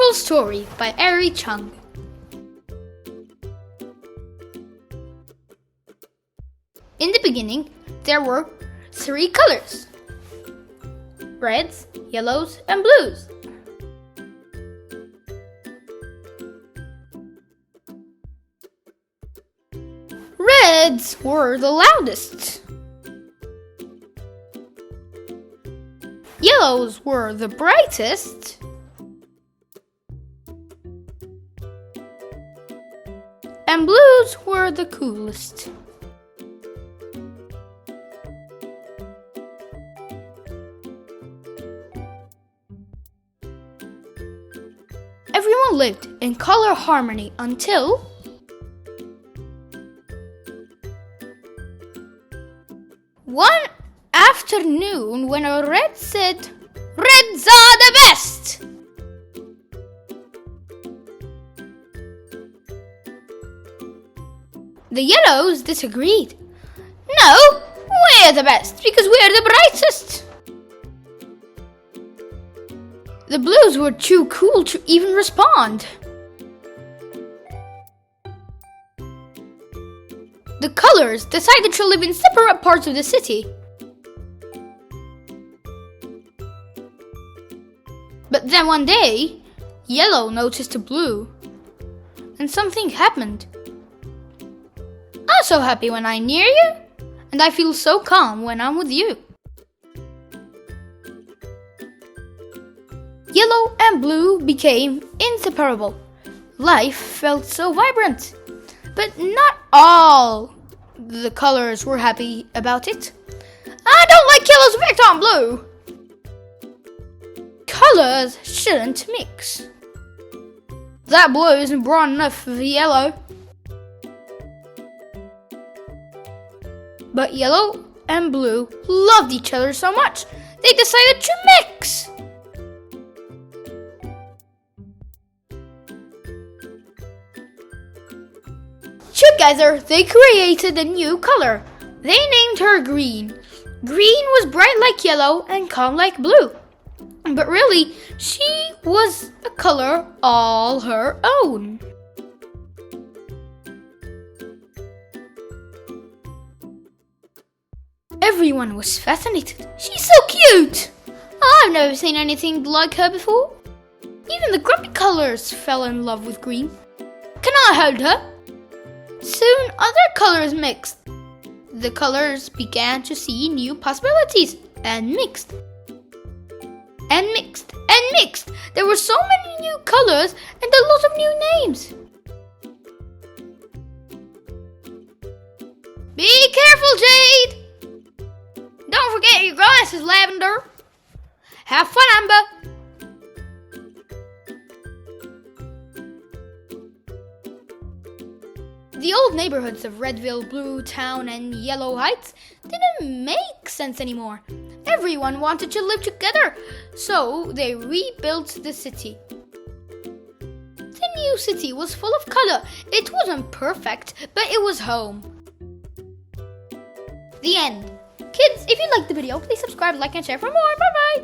Full Story by Arree Chung. In the beginning, there were 3 colors: reds, yellows, and blues. Reds were the loudest. Yellows were the brightest. And blues were the coolest. Everyone lived in color harmony until one afternoon when a red said, "Reds are the best!" The yellows disagreed. "No, we're the best because we're the brightest." The blues were too cool to even respond. The colors decided to live in separate parts of the city. But then one day, yellow noticed a blue, and something happened. "I'm so happy when I'm near you, and I feel so calm when I'm with you." Yellow and blue became inseparable. Life felt so vibrant. But not all the colors were happy about it. "I don't like yellow's effect on blue." Colors shouldn't mix. "That blue isn't broad enough for the yellow." But yellow and blue loved each other so much, they decided to mix. Together, they created a new color. They named her Green. Green was bright like yellow and calm like blue. But really, she was a color all her own. Everyone was fascinated. "She's so cute! I've never seen anything like her before." Even the grumpy colors fell in love with Green. "Can I hold her?" Soon other colors mixed. The colors began to see new possibilities and mixed. And mixed and mixed. There were so many new colors and a lot of new names. "Be careful, Jade! Don't forget your glasses, Lavender. Have fun, Amber." The old neighborhoods of Redville, Blue Town, and Yellow Heights didn't make sense anymore. Everyone wanted to live together, so they rebuilt the city. The new city was full of color. It wasn't perfect, but it was home. The end. Kids, if you liked the video, please subscribe, like, and share for more. Bye-bye!